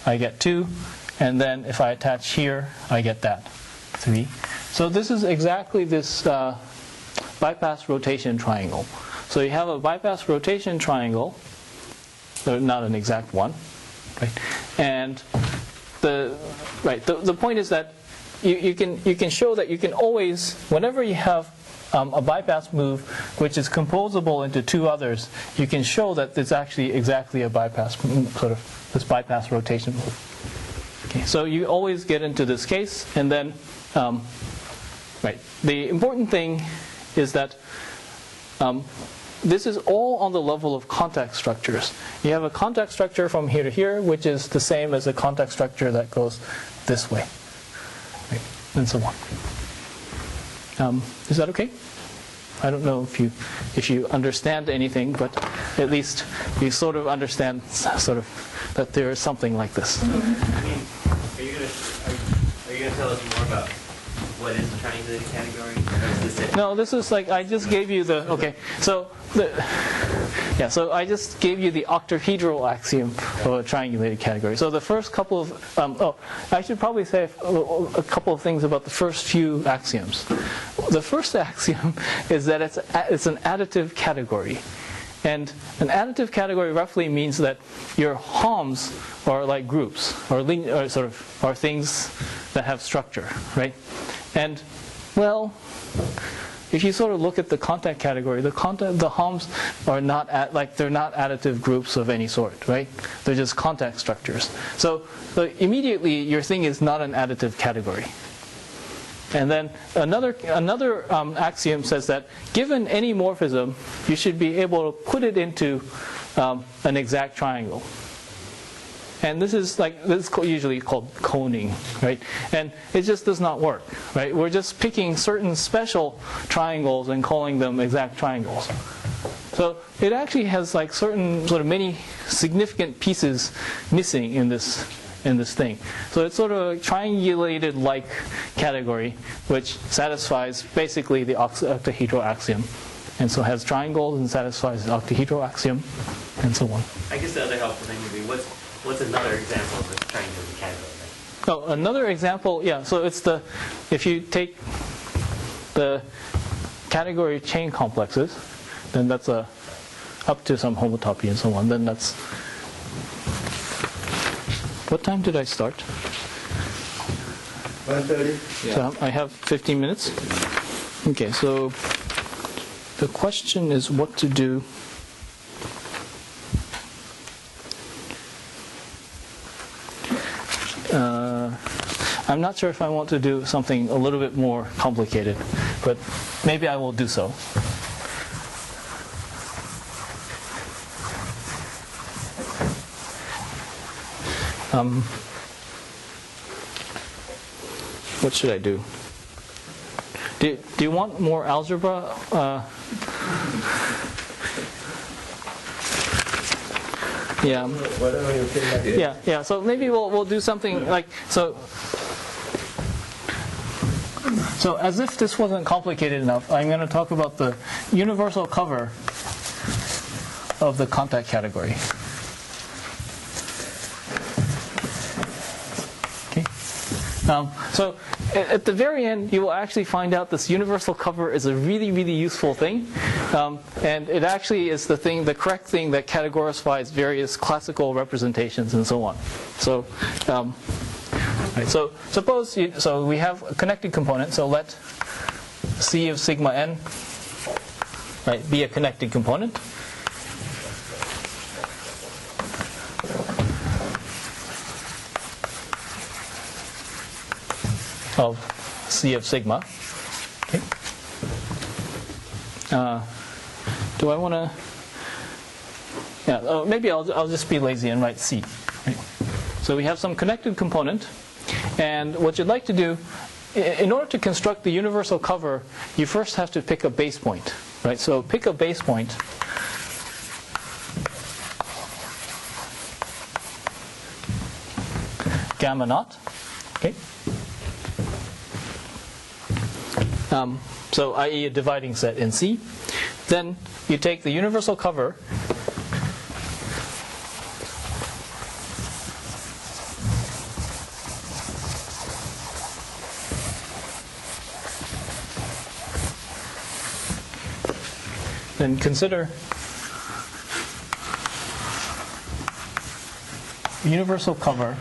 I get 2. And then if I attach here, I get that, 3. So this is exactly this bypass rotation triangle. So you have a bypass rotation triangle, not an exact one, right? And the point is that you can show that you can always, whenever you have a bypass move which is composable into 2 others, you can show that it's actually exactly a bypass, sort of this bypass rotation move. Okay, so you always get into this case, and then the important thing is that this is all on the level of contact structures. You have a contact structure from here to here, which is the same as a contact structure that goes this way, right? And so on. Is that okay? I don't know if you understand anything, but at least you sort of understand sort of that there is something like this. I mean, are you going to tell us more about what is the triangulated category? Or is this it? No, this is like I just gave you the So I just gave you the octahedral axiom of a triangulated category. So the first couple of I should probably say a couple of things about the first few axioms. The first axiom is that it's an additive category. And an additive category roughly means that your HOMs are like groups, or are things that have structure, right? And well, if you sort of look at the contact category, the HOMs are not they're not additive groups of any sort, right? They're just contact structures. So immediately your thing is not an additive category. And then another axiom says that given any morphism, you should be able to put it into an exact triangle. And this is usually called coning, right? And it just does not work, right? We're just picking certain special triangles and calling them exact triangles. So it actually has like certain sort of many significant pieces missing in this thing. So it's sort of a triangulated-like category which satisfies basically the octahedral axiom. And so has triangles and satisfies the octahedral axiom, and so on. I guess the other helpful thing would be what's another example of this triangulated category? Oh, another example, yeah. So it's if you take the category chain complexes, then that's up to some homotopy and so on. Then that's. What time did I start? 1:30. Yeah. So I have 15 minutes. Okay, so the question is what to do. I'm not sure if I want to do something a little bit more complicated, but maybe I will do so. What should I do? Do you want more algebra? Yeah. Whatever you think. Yeah. So maybe we'll do something like so. So as if this wasn't complicated enough, I'm going to talk about the universal cover of the contact category. Okay. So at the very end, you will actually find out this universal cover is a really, really useful thing. And it actually is the correct thing that categorifies various classical representations and so on. So, right, so suppose we have a connected component. So let C of sigma n, right, be a connected component. Of C of sigma. Okay. Do I want to? Yeah. Maybe I'll just be lazy and write C. Right? So we have some connected component, and what you'd like to do, in order to construct the universal cover, you first have to pick a base point, right? So pick a base point. Gamma naught. Okay. So i.e. a dividing set in C. Then you take the universal cover then consider universal cover.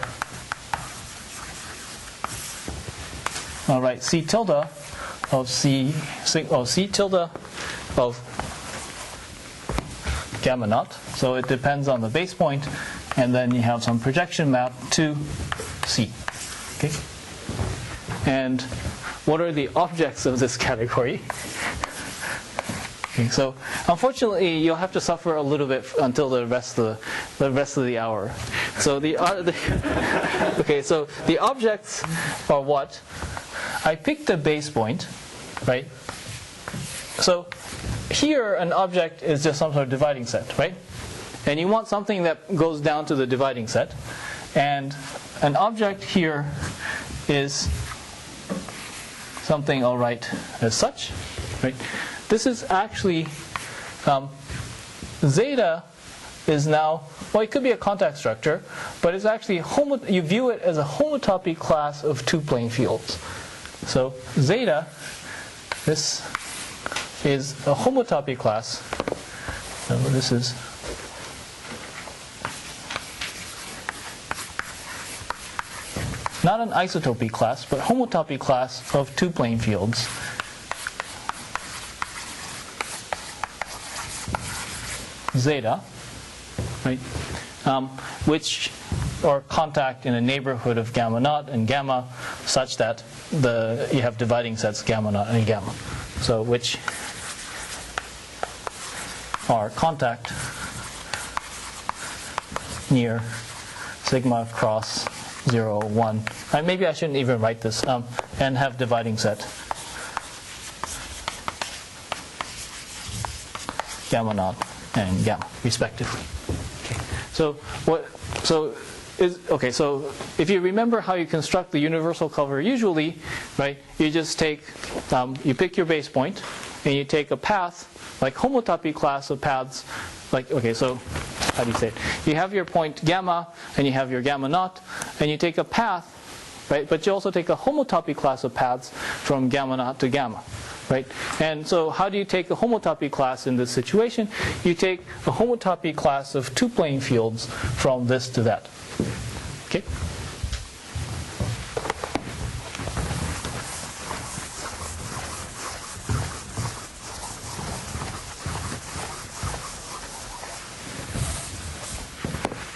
All right, C tilde of C tilde of gamma naught. So it depends on the base point, and then you have some projection map to C. Okay. And what are the objects of this category? Okay, so unfortunately, you'll have to suffer a little bit until the rest of the hour. So okay, so the objects are what? I picked a base point, right? So here, an object is just some sort of dividing set, right? And you want something that goes down to the dividing set. And an object here is something I'll write as such, right? This is actually, zeta is now, well, it could be a contact structure, but it's actually, you view it as a homotopy class of two-plane fields. So zeta, this is a homotopy class. So this is not an isotopy class, but homotopy class of two-plane fields. Zeta, right, which are contact in a neighborhood of gamma naught and gamma, such that you have dividing sets gamma naught and gamma. So which are contact near sigma cross 0, 1. Maybe I shouldn't even write this, and have dividing set gamma naught and gamma, respectively. Okay. So if you remember how you construct the universal cover usually, right, you just take, you pick your base point, and you take a path, like homotopy class of paths, like, okay, so how do you say it? You have your point gamma, and you have your gamma naught, and you take a path, right, but you also take a homotopy class of paths from gamma naught to gamma. Right? And so how do you take a homotopy class in this situation? You take a homotopy class of two-plane fields from this to that. Okay?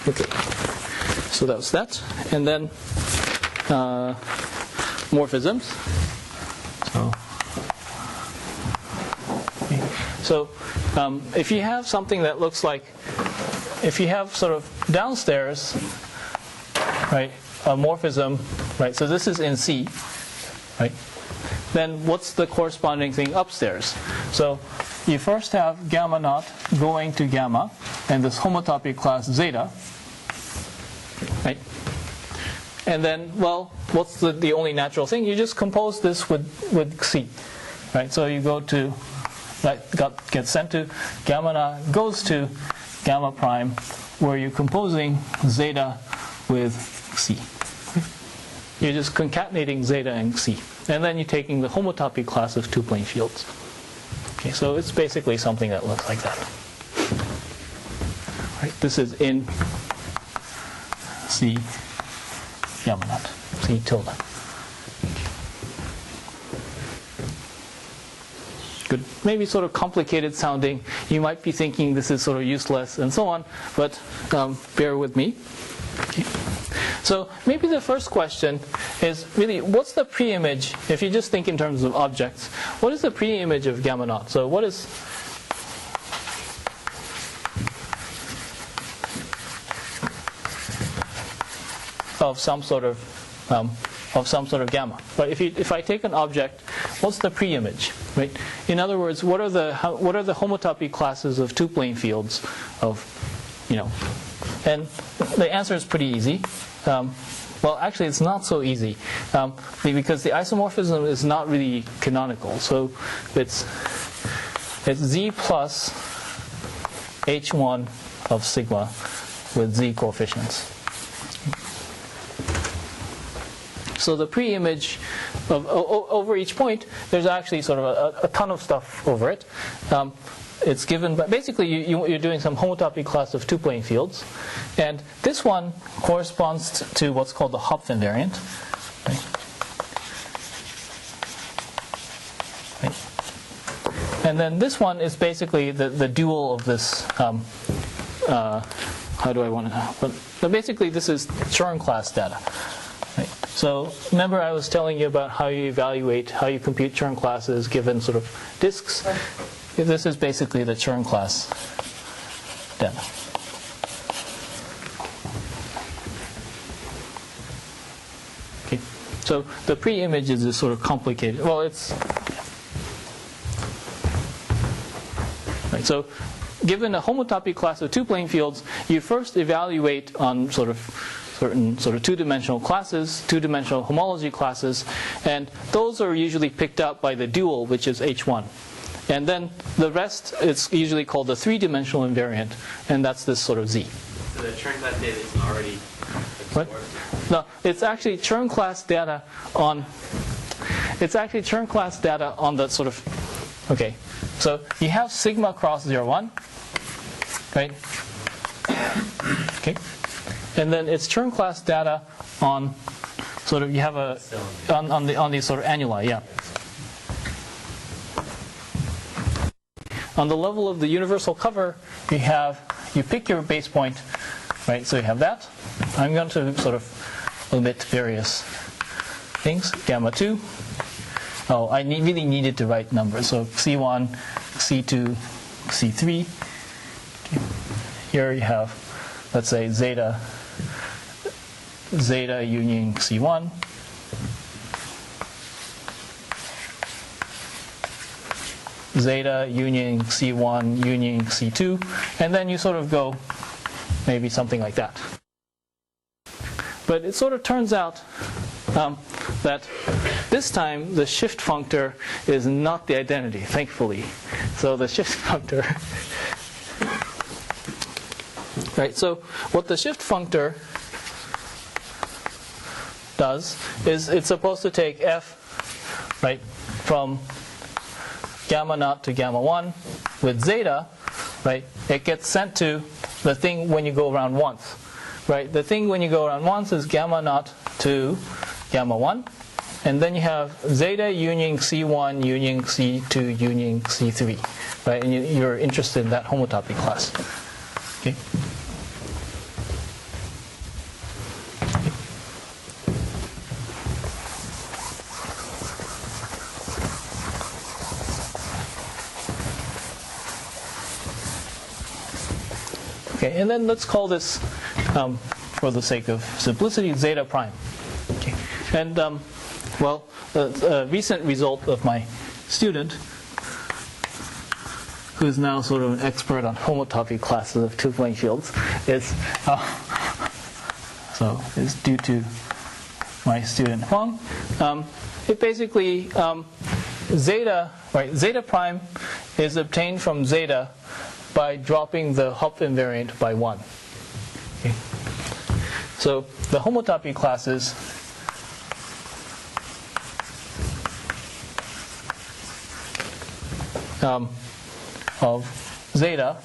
Okay. So that was that. And then morphisms. So if you have something that looks like, if you have sort of downstairs, right, a morphism, right, so this is in C, right, then what's the corresponding thing upstairs? So you first have gamma naught going to gamma, and this homotopy class zeta, right? And then, well, what's the only natural thing? You just compose this with C, right? So you go to, that gets sent to gamma naught, goes to gamma prime, where you're composing zeta with C. You're just concatenating zeta and C. And then you're taking the homotopy class of two-plane fields. Okay, so it's basically something that looks like that. Right, this is in C gamma naught, C tilde. Good. Maybe sort of complicated sounding. You might be thinking this is sort of useless and so on, but bear with me. Okay. So maybe the first question is really, what's the preimage, if you just think in terms of objects, what is the preimage of gamma naught? So what is of some sort of gamma? But if I take an object, what's the preimage, right? In other words, what are the homotopy classes of two-plane fields of, and the answer is pretty easy. Well, actually, it's not so easy because the isomorphism is not really canonical. So it's z plus h1 of sigma with z coefficients. So the preimage of over each point, there's actually sort of a ton of stuff over it. it's given by, basically you're doing some homotopy class of two-plane fields, and this one corresponds to what's called the Hopf invariant. Right? And then this one is basically the dual of this. How do I want to? But basically, this is Chern class data. Right? So remember, I was telling you about how you evaluate, how you compute Chern classes given sort of disks. This is basically the Chern class data. Okay. So the pre-image is sort of complicated. Well, it's right. So given a homotopy class of two-plane fields, you first evaluate on sort of certain sort of two-dimensional classes, two-dimensional homology classes, and those are usually picked up by the dual, which is H1. And then the rest is usually called the three-dimensional invariant, and that's this sort of Z. So the Chern class data is already What? No, it's actually Chern class data on. It's actually Chern class data on the sort of. Okay, so you have sigma cross 0, 1, right? Okay, and then it's Chern class data on sort of you have a on the sort of annuli, yeah. On the level of the universal cover, you pick your base point, right? So you have that. I'm going to sort of omit various things. Gamma 2. Oh, I really needed to write numbers. So C1, C2, C3. Okay. Here you have, let's say, zeta union C1. Zeta union C1 union C2, and then you sort of go maybe something like that. But it sort of turns out that this time the shift functor is not the identity, thankfully. So the shift functor, right? So what the shift functor does is it's supposed to take f, right, from gamma naught to gamma 1 with zeta, right? It gets sent to the thing when you go around once, right? The thing when you go around once is gamma naught to gamma 1, and then you have zeta union C1 union C2 union C3, right? And you're interested in that homotopy class. Okay. Okay, and then let's call this, for the sake of simplicity, zeta prime. Okay. And, well, a recent result of my student, who is now sort of an expert on homotopy classes of two-plane fields, is due to my student Huang. It basically, zeta, right, zeta prime is obtained from zeta by dropping the Hopf invariant by 1. Okay. So the homotopy classes of zeta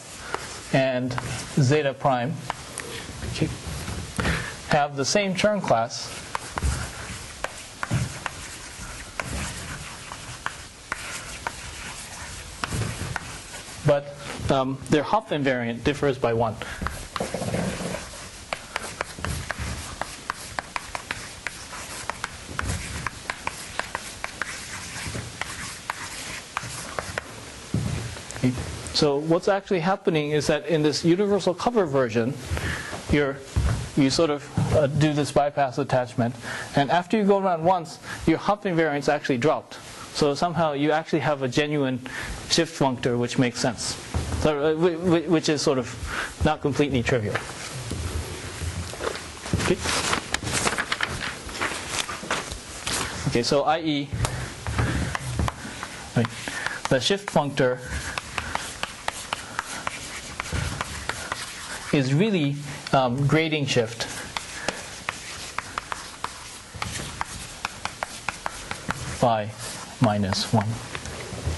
and zeta prime, okay, have the same Chern class, but their Hopf invariant differs by 1. Okay. So what's actually happening is that in this universal cover version, you sort of do this bypass attachment, and after you go around once, your Hopf invariant's actually dropped. So somehow you actually have a genuine shift functor, which makes sense. So, which is sort of not completely trivial. Okay. Okay, so i.e., right, the shift functor is really grading shift by -1,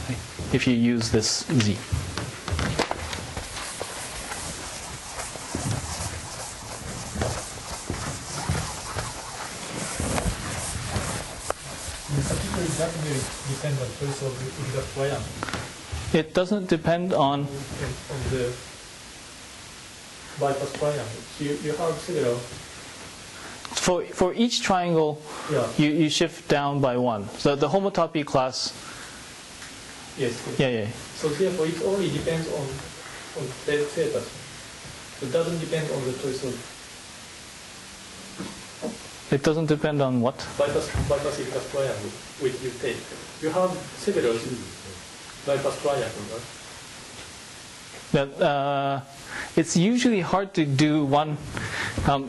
right, if you use this z. particularly doesn't really depend on choice of exact triangle. It doesn't depend on. On the bypass triangle. So you have several. For each triangle, Yeah. you shift down by 1. So the homotopy class. Yes. Yeah. So therefore, it only depends on theta. So it doesn't depend on the choice of It doesn't depend on what? bypass exact triangle which you take. You have several bypass triangles, right? That it's usually hard to do one.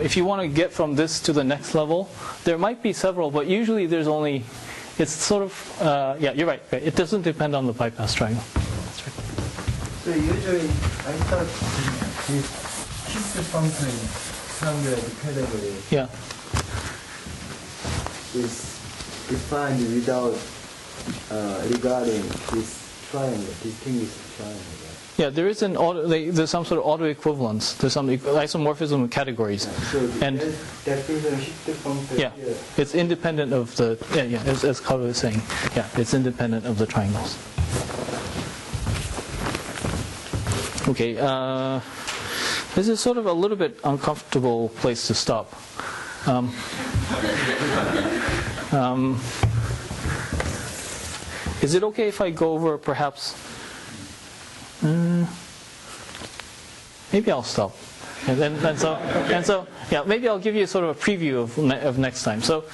If you want to get from this to the next level, there might be several, but usually there's only. It's sort of yeah. You're right. It doesn't depend on the bypass triangle. That's right. So usually I thought this shift function somewhere the category Yeah. is defined without regarding this triangle, distinguished triangle. Right? Yeah, there is there's some sort of auto-equivalence. There's some isomorphism of categories. So And- that is a shift function Yeah, here. it's independent of the, as Carl was saying, yeah, it's independent of the triangles. Okay, this is sort of a little bit uncomfortable place to stop. Is it okay if I go over perhaps, maybe I'll stop. And so, yeah, maybe I'll give you sort of a preview of next time. So,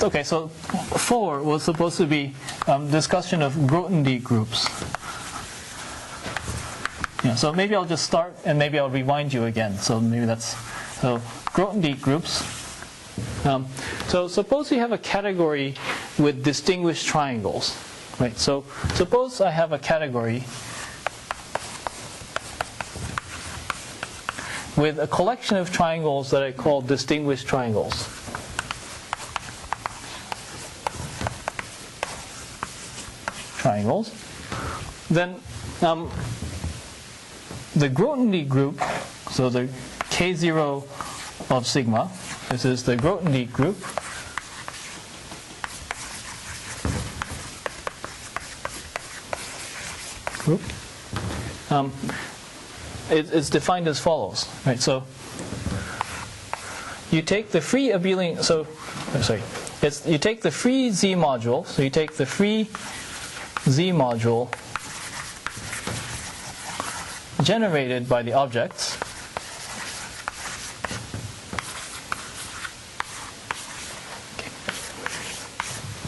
okay, so 4 was supposed to be discussion of Grothendieck groups. Yeah, so maybe I'll just start and maybe I'll rewind you again. So maybe that's so Grothendieck groups. So suppose you have a category with distinguished triangles, right? So suppose I have a category with a collection of triangles that I call distinguished triangles. Then the Grothendieck group, so the K0 of sigma, this is the Grothendieck group. It's defined as follows, right? So you take the free abelian, you take the free Z module, so you take the free Z module generated by the objects.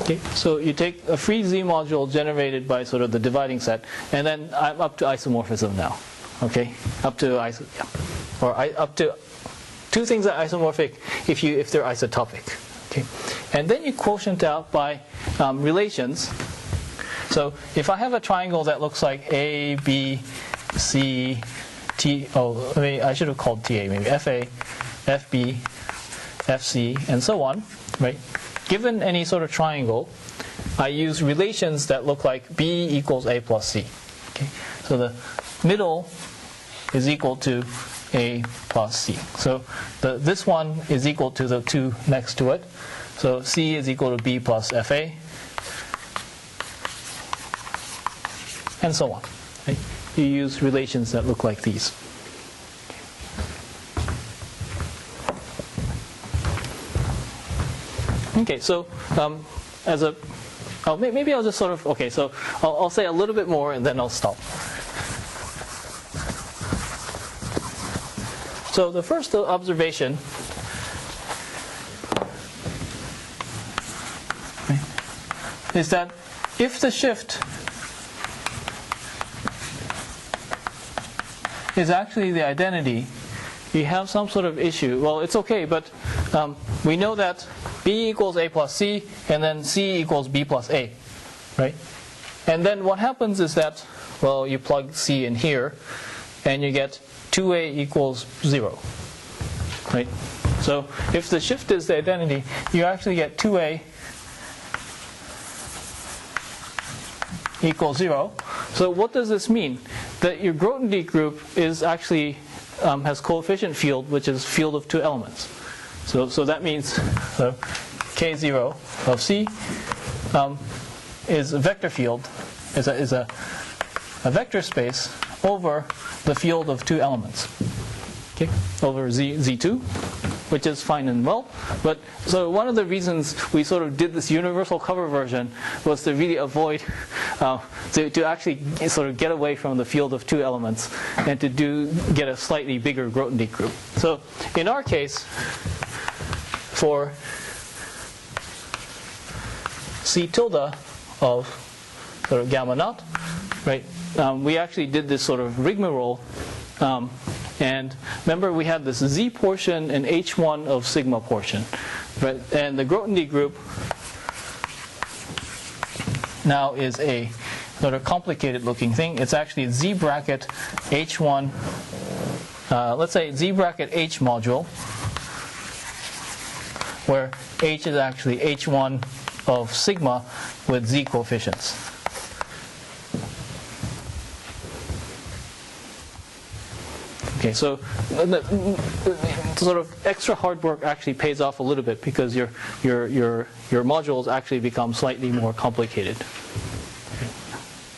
Okay, so you take a free Z module generated by sort of the dividing set, and then I'm up to isomorphism now. Okay, up to up to two things are isomorphic if they're isotopic. Okay, and then you quotient out by relations. So if I have a triangle that looks like A, B, C, T. Oh, I should have called TA maybe FA, FB, FC, and so on. Right. Given any sort of triangle, I use relations that look like B equals A plus C. Okay? So the middle is equal to A plus C. So this one is equal to the two next to it. So C is equal to B plus FA, and so on. Right? You use relations that look like these. Okay, so maybe I'll just sort of, okay, so I'll say a little bit more and then I'll stop. So the first observation is that if the shift is actually the identity, you have some sort of issue. Well, it's okay, but we know that B equals A plus C, and then C equals B plus A, right? And then what happens is that, well, you plug C in here, and you get 2A equals 0, right? So if the shift is the identity, you actually get 2A equals 0. So what does this mean? That your Grothendieck group is actually has coefficient field, which is field of two elements. So that means K0 of C is a vector field, is a vector space over the field of two elements. Okay, over Z2, which is fine and well. But so one of the reasons we sort of did this universal cover version was to really avoid, to actually sort of get away from the field of two elements and to get a slightly bigger Grothendieck group. So in our case, for C tilde of sort of gamma naught, right? We actually did this sort of rigmarole. And remember, we had this Z portion and H1 of sigma portion, right? And the Grothendieck group now is a sort of complicated looking thing. It's actually Z bracket H1, let's say Z bracket H module, where H is actually H1 of sigma with Z coefficients. Okay, so the sort of extra hard work actually pays off a little bit because your modules actually become slightly more complicated.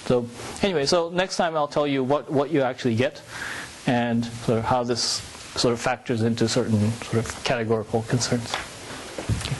So anyway, so next time I'll tell you what you actually get and sort of how this sort of factors into certain sort of categorical concerns. Okay.